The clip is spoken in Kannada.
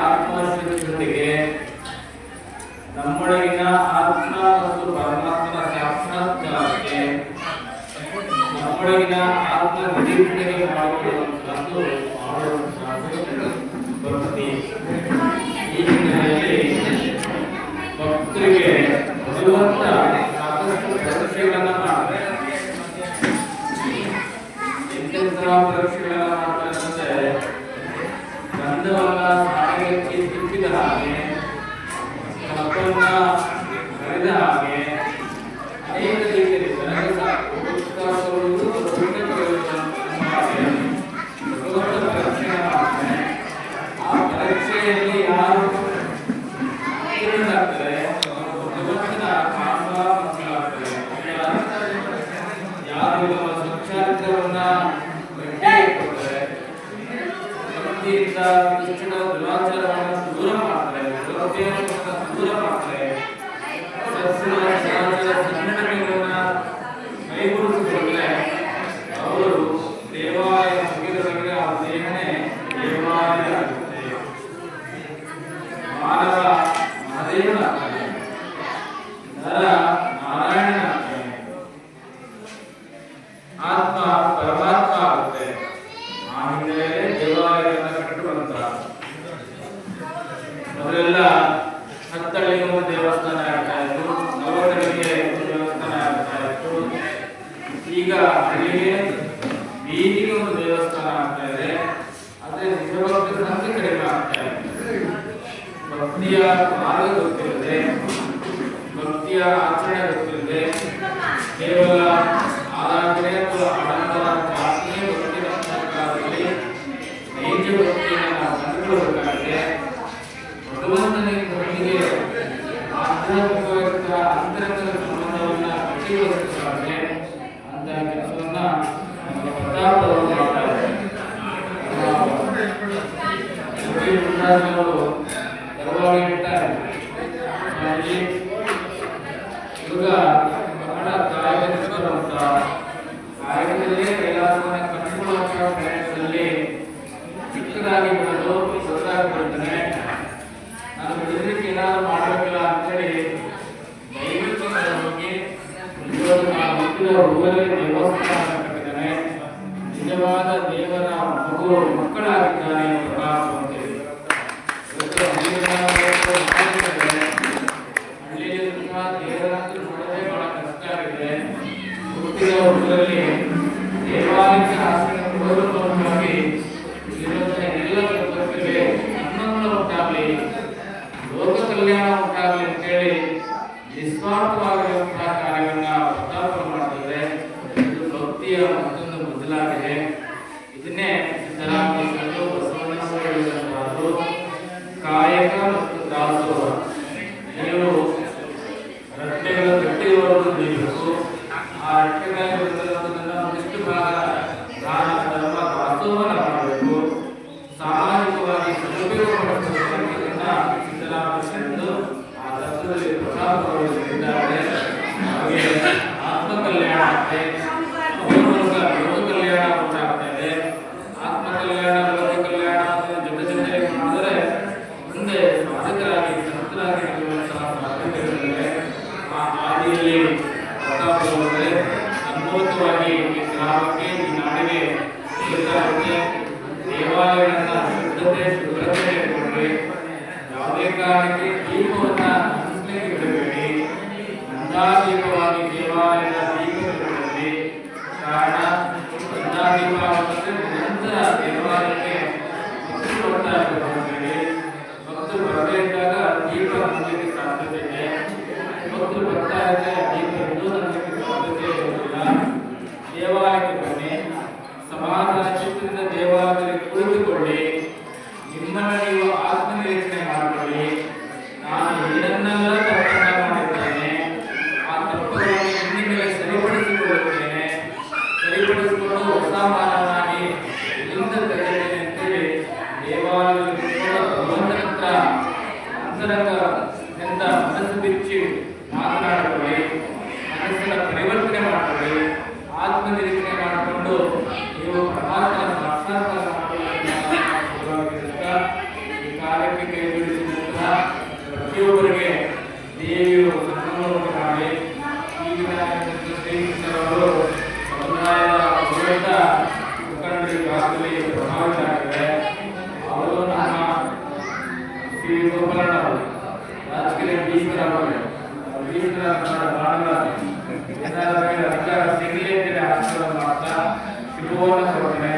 ಆತ್ಮಶಕ್ತಿಯೊಂದಿಗೆ ನಮ್ಮೊಳಗಿನ ಆತ್ಮ ಮತ್ತು ಪರಮಾತ್ಮನ ಸಾಕ್ಷಾತ್ಕಾರಕ್ಕೆ ನಮ್ಮೊಳಗಿನ ಆತ್ಮ ನಿರೀಕ್ಷಣೆಗೆ ಮಾಡಿಕೊಳ್ಳುವಂತದ್ದು ಭಕ್ತಿ. ಈ ಹಿನ್ನೆಲೆಯಲ್ಲಿ ಭಕ್ತರಿಗೆ ಭಗವಂತ ಸಾಕಷ್ಟು ಪರೀಕ್ಷೆಗಳನ್ನ ಮಾಡ್ತಾರೆ. ಎಂತೆಂಥ ಪರೀಕ್ಷೆಗಳನ್ನ ಮಾಡ್ತಾರೆ ಅಂದ್ರೆ ಗಂಧವನ್ನ ಸಾಗರಕ್ಕೆ ತಿಪ್ಪಿದ ಹಾಗೆ, ಕಪ್ಪನ್ನ ಕರೆದ ಹಾಗೆ ಅನೇಕ ರೀತಿಯಲ್ಲಿ ಜನರ ಆ ಪರೀಕ್ಷೆಯಲ್ಲಿ ಯಾರು ಉತ್ತೀರ್ಣರಾಗ್ತಾರೆ ಭಗವಂತನ ಕಾಮಗಳಾಗ್ತಾರೆ. ಯಾರು ಸ್ವಚ್ಛಾರಿತವನ್ನ ಕೊಡ್ತಾರೆ, ಭಕ್ತಿಯಿಂದ ಕೃಷ್ಣ ದುರಾಚಾರವನ್ನು ದೂರ ಮಾಡ್ತಾರೆ, ದೂರ ಮಾಡ್ತಾರೆ, ಸಂಘಟನೆಗಳನ್ನ ಕೈಗೂಡಿಸಿಕೊಂಡ್ರೆ ಅವರು ದೇವಾಲಯ ಮುಗಿದವರಿಗೆ ಆ ದೇಹನೇ ದೇವಾಲಯ ಆಗುತ್ತೆ. ಮಾನವ ಮಹಾದೇವನಾಗ್ತಾನೆ, ನರ ನಾರಾಯಣನಾಗ್ತಾನೆ, ಆತ್ಮ ಪರಮಾತ್ಮ ಆಗುತ್ತೆ. ಆ ಹಿನ್ನೆಲೆಯಲ್ಲಿ ದೇವಾಲಯವನ್ನು ಕಟ್ಟುವಂತ ಮೊದಲೆಲ್ಲ ಹತ್ತಳ್ಳಿಗೆ ಒಂದು ದೇವಸ್ಥಾನ ಆಗ್ತಾ ಇತ್ತು, ನವಟಳಿಗೆ ಒಂದು ದೇವಸ್ಥಾನ ಆಗ್ತಾ ಇತ್ತು. ಈಗ ಹಳ್ಳಿಗೆ ಬೀದಿಗೆ ಒಂದು ದೇವಸ್ಥಾನ ಆಗ್ತಾ ಇದೆ. ಆದ್ರೆ ನಿಜವಾಗ್ಲೂ ಸಂಖ್ಯೆ ಕಡಿಮೆ ಆಗ್ತಾ ಇದೆ. ಭಕ್ತಿಯ ಮಾರ್ಗ ಗೊತ್ತಿರದೆ, ಭಕ್ತಿಯ ಆಚರಣೆ ಗೊತ್ತಿರದೆ, ಕೇವಲ ಆರಾಧನೆ ಅಥವಾ ಆಡಂಬರ ಪ್ರಾರ್ಥನೆ ಭಕ್ತಿಯ ಕಾಲದಲ್ಲಿ ನೈಜ ಭಕ್ತಿಯನ್ನು ನಾವು ಕಂಡುಕೊಳ್ಳಬೇಕಾಗಿದೆ. ಭಗವಂತನಿಗೆ ಆಧ್ಯಾತ್ಮಿಕವಾದ ಅಂತರಂಗದ ಸಂಬಂಧವನ್ನ ಕಟ್ಟಿಕೊಳ್ಳಬೇಕಾಗಿದೆ. ಅಂತ ಕೆಲಸವನ್ನ ನಮ್ಮ ಪ್ರತಾಪದವರು ಮಾಡ್ತಾರೆ. ಯಾವಾಗ ಹೇಳ್ತಾರೆ ಹುಡುಗ ಬಹಳ ಕಾಯಕವಿರುವಂತ ಕಾಯಕದಲ್ಲೇ ಕೈಲಾಸವನ್ನ ಕಟ್ಟಿಕೊಳ್ಳುವಂತ ಪ್ರಯತ್ನದಲ್ಲಿ ಚಿಕ್ಕದಾಗಿ ಬಿಡೋದು ದೊಡ್ಡದಾಗಿ ಬಿಡ್ತಾನೆ. ನಾನು ಬಿಡಲಿಕ್ಕೆ ಏನಾದ್ರು ಮಾಡಬೇಕಿಲ್ಲ ಅಂತೇಳಿ ದೈವಕ್ಕೆ ಹೋಗಿ ನಾನು ಹುಟ್ಟಿದ ಊರಲ್ಲೇ ದೇವಸ್ಥಾನ ಕಟ್ಟಿದ್ದಾನೆ. ನಿಜವಾದ ದೇವರ ಮಕ್ಕಳಾಗಿದ್ದಾನೆ ಪ್ರಕಾಶ ಅಂತೇಳಿ. ಹಳ್ಳಿಯಲ್ಲಿರುವ ದೇವರಂತೂ ನೋಡೋದೇ ಬಹಳ ಕಷ್ಟ ಆಗಿದೆ. ಹುಟ್ಟಿದ ಊರಲ್ಲಿ ದೇವಾಲಯಕ್ಕೆ ಆಶ್ರಯ ಕೊಡೋದಕ್ಕಾಗಿ ಎಲ್ಲ ಭಕ್ತರಿಗೆ ಅನುಕೂಲ ಉಂಟಾಗಲಿ, ಲೋಕ ಕಲ್ಯಾಣ ಉಂಟಾಗಲಿ ಅಂತೇಳಿ ನಿಸ್ವಾರ್ಥವಾಗಿರುವಂತಹ ಕಾರ್ಯವನ್ನ ಪ್ರತಾಪ ಮಾಡ್ತಿದ್ರೆ ಇದು ಭಕ್ತಿಯ ಮತ್ತೊಂದು ಬದಲಾಗಿದೆ. ಇದನ್ನೇ ಸಿದ್ದರಾಮಯ್ಯರು ಬಸವಣ್ಣನವರು ಹೇಳಿದಂತಹದ್ದು ಕಾಯಕ ಮತ್ತು ದಾಸೋಹ. ನೀವು ರಸ್ತೆಗಳ ಗಟ್ಟಿಯವರನ್ನು ಬೇಕು, ಆ ರಸ್ತೆಗಳಿರುವುದನ್ನ ಒಂದಿಷ್ಟು ಭಾಗ ದಾನ ಧರ್ಮ ದಾಸೋಹನ ಮಾಡಬೇಕು, ಸಾಮಾಜಿಕವಾಗಿ ಸದುಪಯೋಗ ಪಡಿಸಬೇಕನ್ನ ಸಿದ್ದರಾಮಯ್ಯರು ಆ ತತ್ವದಲ್ಲಿ ಪ್ರತಾಪಗಳು ಹೇಳಿದ್ದಾರೆ. ಹಾಗೆ ಆತ್ಮಕಲ್ಯಾಣ ಆಗುತ್ತೆ, ಅವರ ಮೂಲಕ ಲೋಕ ಕಲ್ಯಾಣ ಉಂಟಾಗ್ತಾ ಇದೆ. ಆತ್ಮಕಲ್ಯಾಣ ಲೋಕ ಕಲ್ಯಾಣ ಜೊತೆ ಜೊತೆಗೆ ಮಾಡಿದರೆ ಮುಂದೆ ಸಾಧಕರಾಗಿ ಸಂತರಾಗಿ ಇರುವಂತಹ ಸಾಧಕರಿದ್ದಾರೆ. ಆ ಹಾದಿಯಲ್ಲಿ ಪ್ರತಾಪಗಳವರೇ ಅದ್ಭುತವಾಗಿ ಈ ಗ್ರಾಮಕ್ಕೆ, ಈ ನಾಡಿಗೆ, ಕ್ಷೇತ್ರಕ್ಕೆ ದೇವಾಲಯಗಳನ್ನ ಶುಭ್ರತೆ ಇಟ್ಕೊಂಡ್ರೆ ಯಾವುದೇ ಕಾರಣಕ್ಕೆ ದೀಪವನ್ನ ಹಂಚಲಿಕ್ಕೆ ಬಿಡಬೇಡಿ. ನಂದಾದೀಪವಾಗಿ ದೇವಾಲಯದ ದೀಪ ಬಿಡಬೇಡಿ. ಕಾರಣ ನಂದಾದೀಪ ನಿರಂತರ ದೇವಾಲಯಕ್ಕೆ ಭಕ್ತರು ಬರ್ತಾ ಇರಬೇಡಿ. ಭಕ್ತರು ಬರದೇ ಇದ್ದಾಗ ದೀಪ ಹಂಚಲಿಕ್ಕೆ ಸಾಧ್ಯತೆ ಇದೆ. ಭಕ್ತರು ಬರ್ತಾ ಇದ್ದರೆ ದೀಪ ಇನ್ನೂ ಹಂಚಲಿಕ್ಕೆ ಸಾಧ್ಯತೆ ಇರುವುದಿಲ್ಲ. ದೇವಾಲಯಕ್ಕೆ ಬನ್ನಿ, ಸಮಾಧಾನ ಚಿತ್ರದಿಂದ ದೇವಾಲಯದಲ್ಲಿ ಕುಳಿತುಕೊಳ್ಳಿ. ನಿಮ್ಮನ್ನು ನೀವು ಆತ್ಮನಿರೀಕ್ಷಣೆ ಮಾಡಿಕೊಳ್ಳಿ. ನಾನು ಏನನ್ನೆಲ್ಲ ತಪ್ಪನ್ನ ಮಾಡಿದ್ದೇನೆ, ಆ ತಪ್ಪುಗಳನ್ನು ಇನ್ನಿಂದಲೇ ಸರಿಪಡಿಸಿಕೊಳ್ಳುತ್ತೇನೆ, ಸರಿಪಡಿಸಿಕೊಂಡು ಹೊಸ ಮಾನವನಾಗಿ ಇಲ್ಲಿಂದ ತೆಗೆಯುತ್ತೇನೆ ಅಂತೇಳಿ ದೇವಾಲಯದಲ್ಲಿ ಭಗವಂತನ ಹತ್ರ ಅಂತರಂಗ ಎಂತ ಮನಸ್ಸು ಬಿಚ್ಚಿ ಮಾತನಾಡಿಕೊಳ್ಳಿ. ಮನಸ್ಸನ್ನ ಪರಿವರ್ತನೆ ಮಾಡಿಕೊಳ್ಳಿ. ಆತ್ಮನಿರೀಕ್ಷಣೆ ಮಾಡಿಕೊಂಡು ನೀವು ಪರಮಾತ್ಮನ ಸಾಕ್ಷಾತ್ಕಾರ ಮಾಡಿಕೊಳ್ಳಿ. ಈ ಕಾರ್ಯ ತ್ರಿಭುವನ ಸಮನ್ವಯ